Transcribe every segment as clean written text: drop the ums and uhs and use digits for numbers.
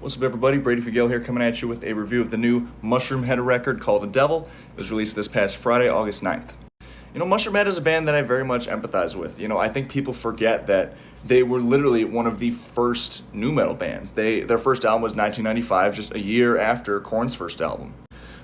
What's up, everybody? Brady Figuel here, coming at you with a review of the new Mushroomhead record called The Devil. It was released this past Friday, August 9th. Mushroomhead is a band that I very much empathize with. I think people forget that they were literally one of the first nu metal bands. Their first album was 1995, just a year after Korn's first album.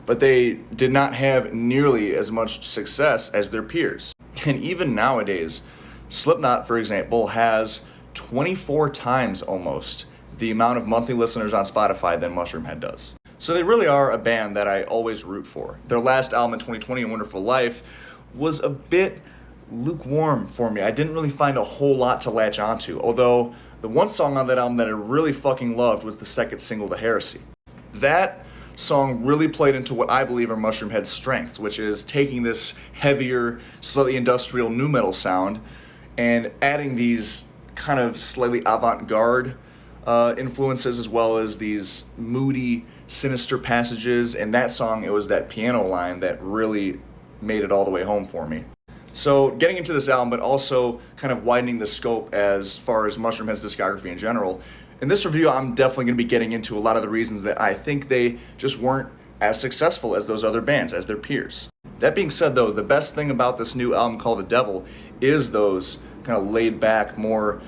But they did not have nearly as much success as their peers. And even nowadays, Slipknot, for example, has 24 times almost the amount of monthly listeners on Spotify than Mushroomhead does. So they really are a band that I always root for. Their last album in 2020, A Wonderful Life, was a bit lukewarm for me. I didn't really find a whole lot to latch onto, although the one song on that album that I really fucking loved was the second single, The Heresy. That song really played into what I believe are Mushroomhead's strengths, which is taking this heavier, slightly industrial nu metal sound and adding these kind of slightly avant-garde influences, as well as these moody, sinister passages. And that song, it was that piano line that really made it all the way home for me. So getting into this album, but also kind of widening the scope as far as Mushroomhead's discography in general. In this review, I'm definitely going to be getting into a lot of the reasons that I think they just weren't as successful as those other bands, as their peers. That being said, though, the best thing about this new album called The Devil is those kind of laid back, more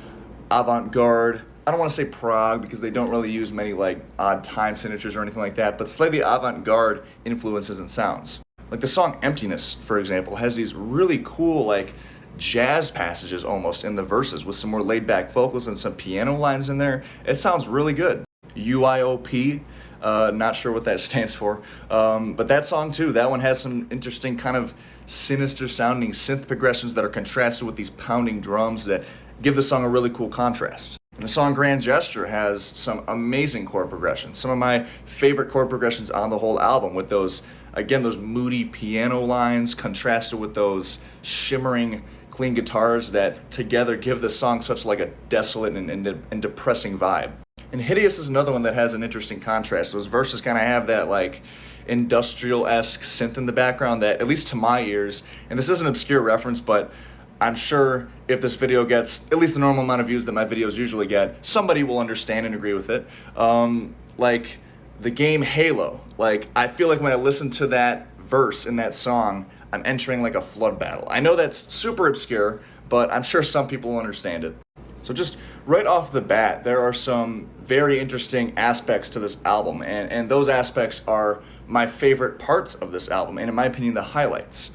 avant-garde, I don't want to say prog because they don't really use many like odd time signatures or anything like that, but slightly avant-garde influences and sounds. Like the song Emptiness, for example, has these really cool like jazz passages almost in the verses with some more laid-back vocals and some piano lines in there. It sounds really good. UIOP, not sure what that stands for, but that song too, that one has some interesting kind of sinister sounding synth progressions that are contrasted with these pounding drums that give the song a really cool contrast. And the song Grand Gesture has some amazing chord progressions, some of my favorite chord progressions on the whole album, with those, again, those moody piano lines contrasted with those shimmering clean guitars that together give the song such like a desolate and depressing vibe. And Hideous is another one that has an interesting contrast. Those verses kind of have that like industrial-esque synth in the background that, at least to my ears, and this is an obscure reference, but I'm sure if this video gets at least the normal amount of views that my videos usually get, somebody will understand and agree with it. Like the game Halo. Like, I feel like when I listen to that verse in that song, I'm entering like a flood battle. I know that's super obscure, but I'm sure some people will understand it. So just right off the bat, there are some very interesting aspects to this album, and those aspects are my favorite parts of this album, and in my opinion, the highlights.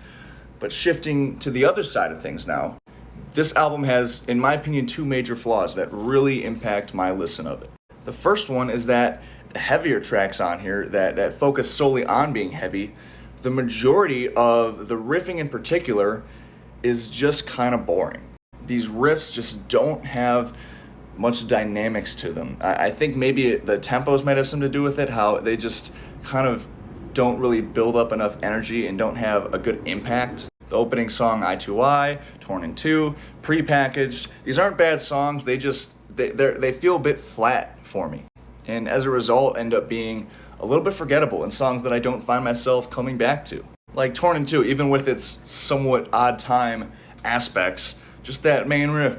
But shifting to the other side of things now, this album has, in my opinion, two major flaws that really impact my listen of it. The first one is that the heavier tracks on here that focus solely on being heavy, the majority of the riffing in particular is just kind of boring. These riffs just don't have much dynamics to them. I think maybe the tempos might have something to do with it, how they just kind of don't really build up enough energy and don't have a good impact. The opening song, I2I, Torn in Two, Prepackaged, these aren't bad songs, they feel a bit flat for me. And as a result, end up being a little bit forgettable in songs that I don't find myself coming back to. Like Torn in Two, even with its somewhat odd time aspects, just that main riff,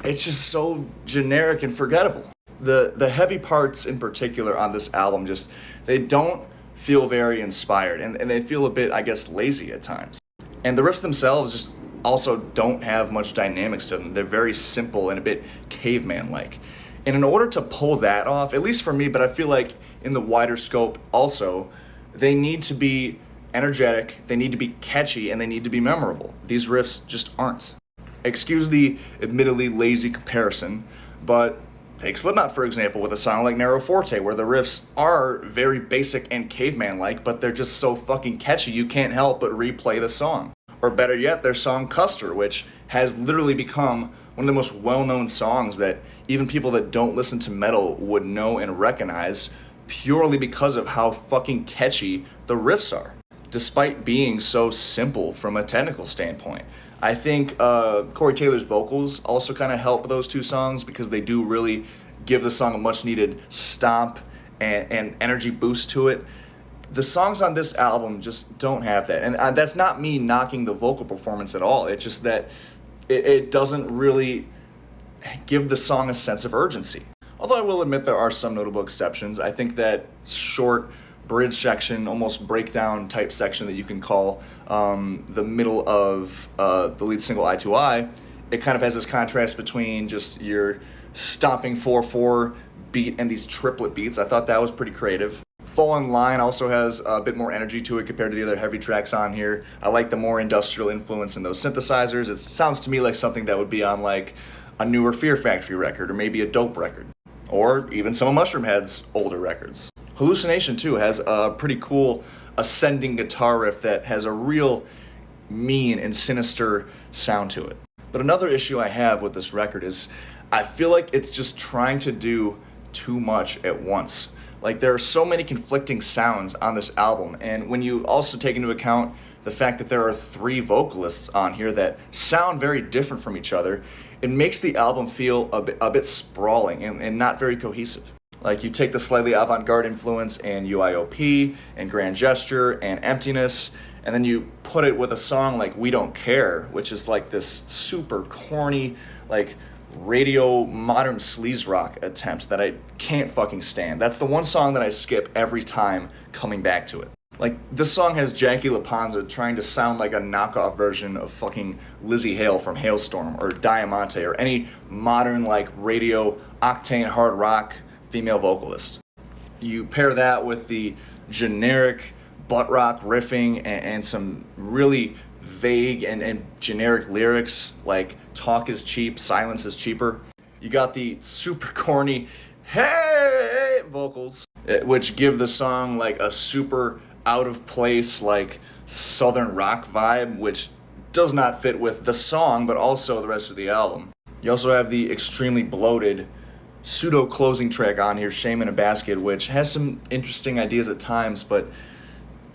it's just so generic and forgettable. The heavy parts in particular on this album, just, they don't feel very inspired, and they feel a bit, I guess, lazy at times. And the riffs themselves just also don't have much dynamics to them. They're very simple and a bit caveman-like. And in order to pull that off, at least for me, but I feel like in the wider scope also, they need to be energetic, they need to be catchy, and they need to be memorable. These riffs just aren't. Excuse the admittedly lazy comparison, but take Slipknot, for example, with a song like Narrow Forte, where the riffs are very basic and caveman-like, but they're just so fucking catchy you can't help but replay the song. Or better yet, their song Custer, which has literally become one of the most well-known songs that even people that don't listen to metal would know and recognize, purely because of how fucking catchy the riffs are, despite being so simple from a technical standpoint. I think Corey Taylor's vocals also kind of help those two songs because they do really give the song a much needed stomp and energy boost to it. The songs on this album just don't have that. And that's not me knocking the vocal performance at all. It's just that it doesn't really give the song a sense of urgency. Although I will admit there are some notable exceptions. I think that short bridge section, almost breakdown type section that you can call the middle of the lead single Eye to Eye, it kind of has this contrast between just your stomping 4/4 beat and these triplet beats. I thought that was pretty creative. Fall in Line also has a bit more energy to it compared to the other heavy tracks on here. I like the more industrial influence in those synthesizers. It sounds to me like something that would be on like a newer Fear Factory record, or maybe a Dope record, or even some of Mushroomhead's older records. Hallucination too has a pretty cool ascending guitar riff that has a real mean and sinister sound to it. But another issue I have with this record is I feel like it's just trying to do too much at once. Like, there are so many conflicting sounds on this album, and when you also take into account the fact that there are 3 vocalists on here that sound very different from each other, it makes the album feel a bit sprawling and not very cohesive. Like, you take the slightly avant-garde influence and UIOP and Grand Gesture and Emptiness, and then you put it with a song like We Don't Care, which is like this super corny, like, radio modern sleaze rock attempt that I can't fucking stand. That's the one song that I skip every time coming back to it. Like, this song has Jackie LaPonza trying to sound like a knockoff version of fucking Lizzie Hale from Hailstorm, or Diamante, or any modern, like, radio octane hard rock female vocalist. You pair that with the generic butt rock riffing and some really vague and generic lyrics like talk is cheap, silence is cheaper. You got the super corny hey vocals, which give the song like a super out of place, like southern rock vibe, which does not fit with the song but also the rest of the album. You also have the extremely bloated pseudo closing track on here, Shame in a Basket, which has some interesting ideas at times, but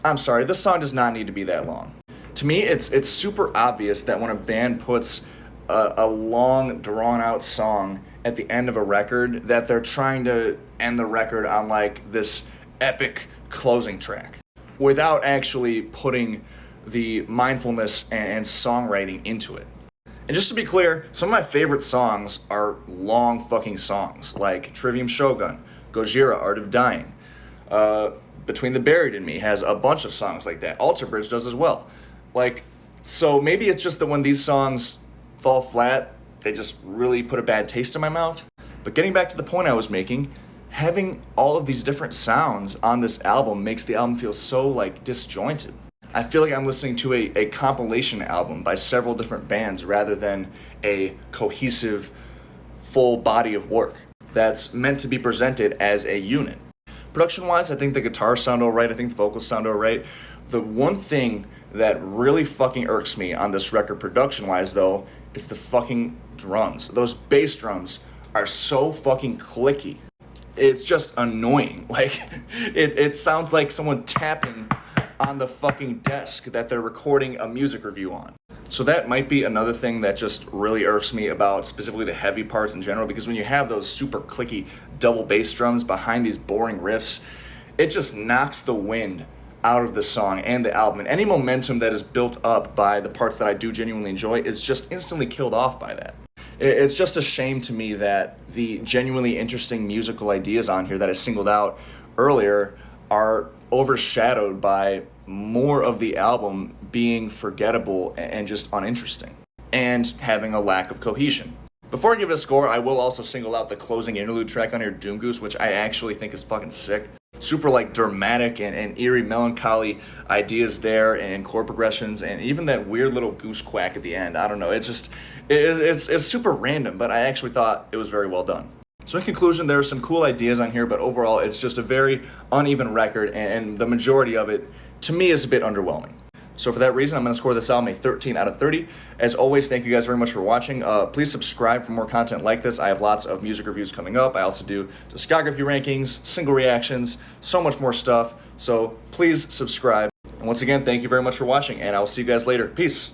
I'm sorry, this song does not need to be that long. To me, it's super obvious that when a band puts a long, drawn-out song at the end of a record, that they're trying to end the record on like this epic closing track without actually putting the mindfulness and songwriting into it. And just to be clear, some of my favorite songs are long fucking songs, like Trivium Shogun, Gojira, Art of Dying. Between the Buried and Me has a bunch of songs like that. Alter Bridge does as well. Like, so maybe it's just that when these songs fall flat, they just really put a bad taste in my mouth. But getting back to the point I was making, having all of these different sounds on this album makes the album feel so, like, disjointed. I feel like I'm listening to a compilation album by several different bands rather than a cohesive, full body of work that's meant to be presented as a unit. Production-wise, I think the guitars sound alright, I think the vocals sound alright. The one thing that really fucking irks me on this record production-wise, though, is the fucking drums. Those bass drums are so fucking clicky. It's just annoying. Like, it sounds like someone tapping on the fucking desk that they're recording a music review on. So that might be another thing that just really irks me about specifically the heavy parts in general, because when you have those super clicky double bass drums behind these boring riffs, it just knocks the wind out of the song and the album. And any momentum that is built up by the parts that I do genuinely enjoy is just instantly killed off by that. It's just a shame to me that the genuinely interesting musical ideas on here that I singled out earlier are overshadowed by more of the album being forgettable and just uninteresting, and having a lack of cohesion. Before I give it a score, I will also single out the closing interlude track on here, Doom Goose, which I actually think is fucking sick. Super like dramatic and eerie melancholy ideas there, and chord progressions, and even that weird little goose quack at the end. I don't know, it's super random, but I actually thought it was very well done. So in conclusion, there are some cool ideas on here, but overall it's just a very uneven record, and the majority of it, to me, is a bit underwhelming. So for that reason, I'm going to score this album a 13 out of 30. As always, thank you guys very much for watching. Please subscribe for more content like this. I have lots of music reviews coming up. I also do discography rankings, single reactions, so much more stuff. So please subscribe. And once again, thank you very much for watching, and I will see you guys later. Peace.